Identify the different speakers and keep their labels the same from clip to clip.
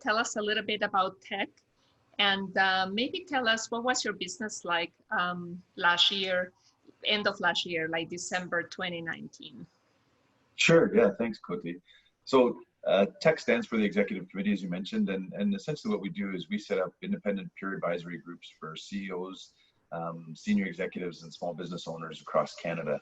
Speaker 1: tell us a little bit about TEC, and maybe tell us what was your business like last year, end of last year, like December 2019.
Speaker 2: Sure. Yeah. Thanks, Coty. So TEC stands for the Executive Committee, as you mentioned, and essentially what we do is we set up independent peer advisory groups for CEOs, senior executives, and small business owners across Canada.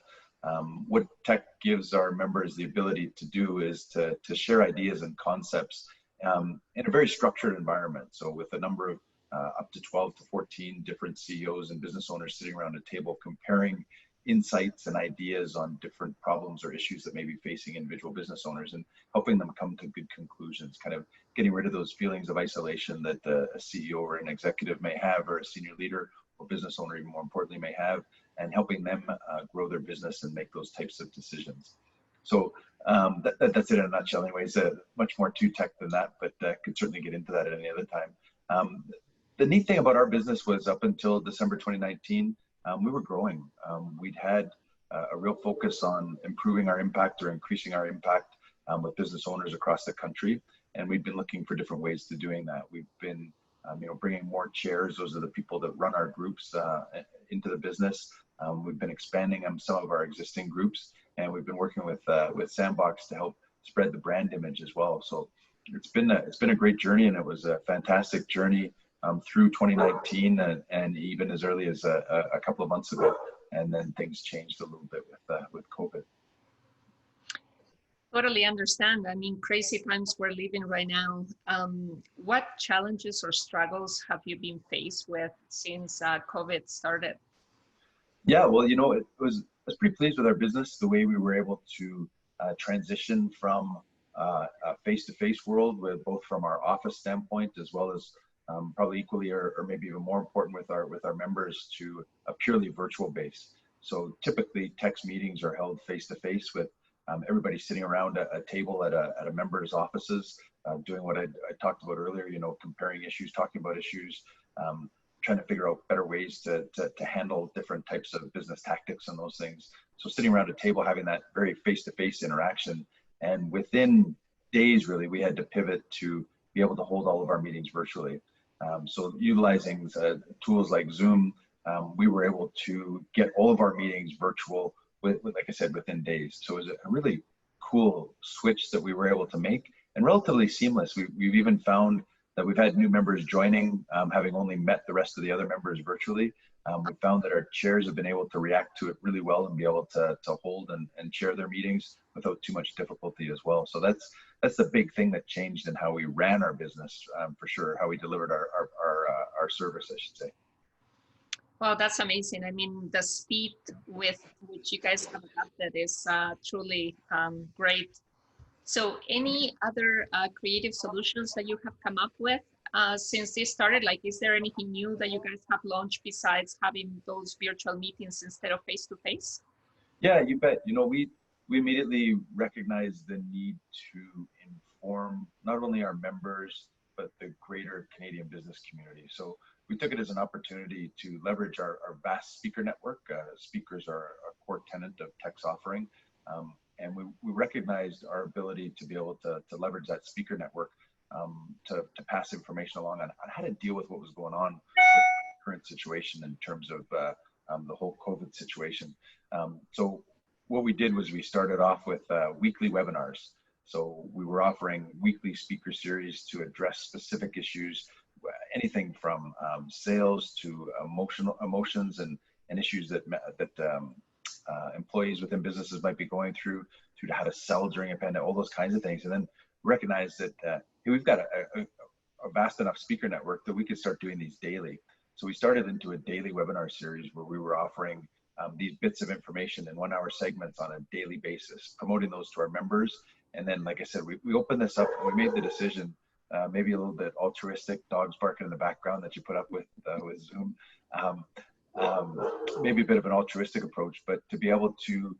Speaker 2: What TEC gives our members the ability to do is to share ideas and concepts in a very structured environment. So with a number of up to 12 to 14 different CEOs and business owners sitting around a table comparing insights and ideas on different problems or issues that may be facing individual business owners and helping them come to good conclusions, kind of getting rid of those feelings of isolation that a CEO or an executive may have, or a senior leader or business owner, even more importantly, may have, and helping them grow their business and make those types of decisions. So that's it in a nutshell. Anyways, much more to TEC than that, but could certainly get into that at any other time. The neat thing about our business was up until December 2019, we were growing. We'd had a real focus on improving our impact or increasing our impact with business owners across the country, and we've been looking for different ways to doing that. We've been bringing more chairs. Those are the people that run our groups into the business. We've been expanding some of our existing groups, and we've been working with Sandbox to help spread the brand image as well. So it's been a great journey, and it was a fantastic journey through 2019 and even as early as a couple of months ago, and then things changed a little bit with COVID.
Speaker 1: Totally understand. I mean, crazy times we're living right now. What challenges or struggles have you been faced with since COVID started?
Speaker 2: Yeah, well, I was pretty pleased with our business, the way we were able to transition from a face-to-face world, with both from our office standpoint as well as probably equally or maybe even more important with our members, to a purely virtual base. So typically TEC's meetings are held face-to-face with everybody sitting around a table at a member's offices, doing what I talked about earlier, comparing issues, talking about issues, trying to figure out better ways to handle different types of business tactics and those things. So sitting around a table, having that very face-to-face interaction, and within days, really, we had to pivot to be able to hold all of our meetings virtually. So utilizing tools like Zoom, we were able to get all of our meetings virtual with, like I said, within days. So it was a really cool switch that we were able to make, and relatively seamless. We've even found that we've had new members joining, having only met the rest of the other members virtually. We found that our chairs have been able to react to it really well and be able to hold and chair their meetings without too much difficulty as well. So that's the big thing that changed in how we ran our business, for sure, how we delivered our service, I should say.
Speaker 1: Well, that's amazing. I mean, the speed with which you guys have adapted is truly great. So any other creative solutions that you have come up with since this started? Like, is there anything new that you guys have launched besides having those virtual meetings instead of face-to-face?
Speaker 2: Yeah, you bet. We immediately recognized the need to inform not only our members, but the greater Canadian business community. So we took it as an opportunity to leverage our vast speaker network. Speakers are a core tenet of TEC's offering. And we recognized our ability to be able to leverage that speaker network to pass information along on how to deal with what was going on with the current situation in terms of the whole COVID situation. So what we did was we started off with weekly webinars. So we were offering weekly speaker series to address specific issues, anything from sales to emotions and issues that employees within businesses might be going through to how to sell during a pandemic, all those kinds of things. And then recognize that we've got a vast enough speaker network that we could start doing these daily. So we started into a daily webinar series where we were offering these bits of information in 1 hour segments on a daily basis, promoting those to our members. And then, like I said, we opened this up and we made the decision, maybe a little bit altruistic, dogs barking in the background that you put up with Zoom. Maybe a bit of an altruistic approach, but to be able to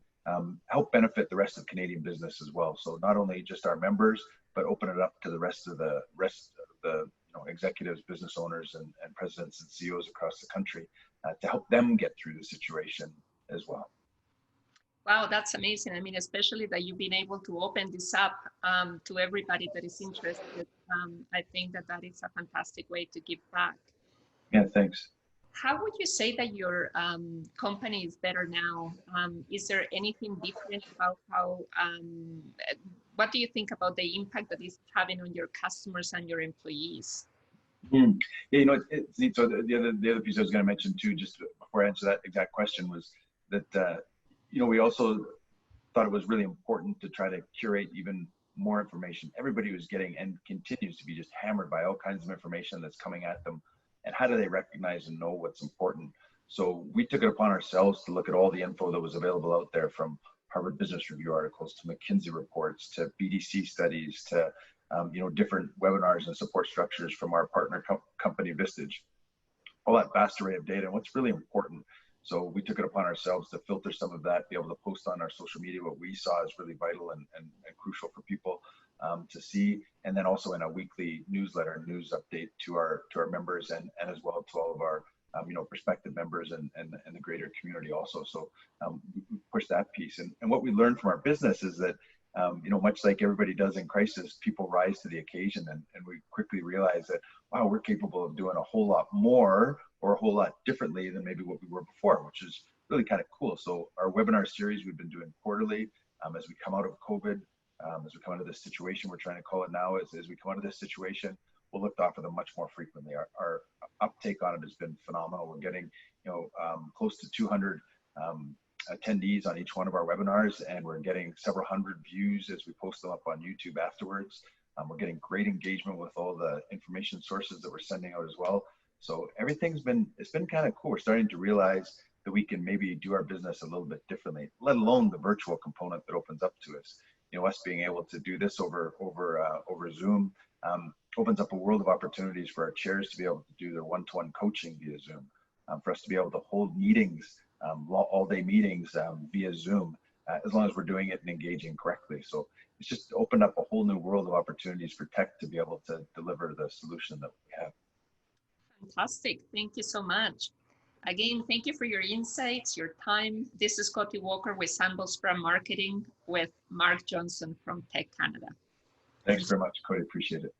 Speaker 2: help benefit the rest of Canadian business as well. So not only just our members, but open it up to the rest of the executives, business owners, and presidents and CEOs across the country to help them get through the situation as well.
Speaker 1: Wow, that's amazing. I mean, especially that you've been able to open this up to everybody that is interested. I think that that is a fantastic way to give back.
Speaker 2: Yeah, thanks.
Speaker 1: How would you say that your company is better now? Is there anything different about how, what do you think about the impact that it's having on your customers and your employees?
Speaker 2: Hmm. Yeah, it's neat. So the other piece I was going to mention too, just before I answer that exact question, was that we also thought it was really important to try to curate even more information. Everybody was getting and continues to be just hammered by all kinds of information that's coming at them. And how do they recognize and know what's important? So we took it upon ourselves to look at all the info that was available out there, from Harvard Business Review articles to McKinsey reports to BDC studies to different webinars and support structures from our partner company Vistage, all that vast array of data. And what's really important, so we took it upon ourselves to filter some of that, be able to post on our social media what we saw is really vital and crucial for people to see, and then also in a weekly newsletter, news update to our members, and as well to all of our prospective members and the greater community also. So we push that piece. And what we learned from our business is that much like everybody does in crisis, people rise to the occasion, and we quickly realize that, wow, we're capable of doing a whole lot more or a whole lot differently than maybe what we were before, which is really kind of cool. So our webinar series we've been doing quarterly as we come out of COVID, as we come out of this situation, we're trying to call it now, as we come out of this situation, we'll look to offer them much more frequently. Our uptake on it has been phenomenal. We're getting close to 200 attendees on each one of our webinars, and we're getting several hundred views as we post them up on YouTube afterwards. We're getting great engagement with all the information sources that we're sending out as well. So it's been kind of cool. We're starting to realize that we can maybe do our business a little bit differently, let alone the virtual component that opens up to us. Us being able to do this over Zoom opens up a world of opportunities for our chairs to be able to do their one-to-one coaching via Zoom, for us to be able to hold meetings, all-day meetings via Zoom, as long as we're doing it and engaging correctly. So it's just opened up a whole new world of opportunities for tech to be able to deliver the solution that we have.
Speaker 1: Fantastic. Thank you so much. Again, thank you for your insights, your time. This is Coty Walker with Sandbox from Marketing with Marc Johnson from Tech Canada.
Speaker 2: Thanks very much, Coty. Appreciate it.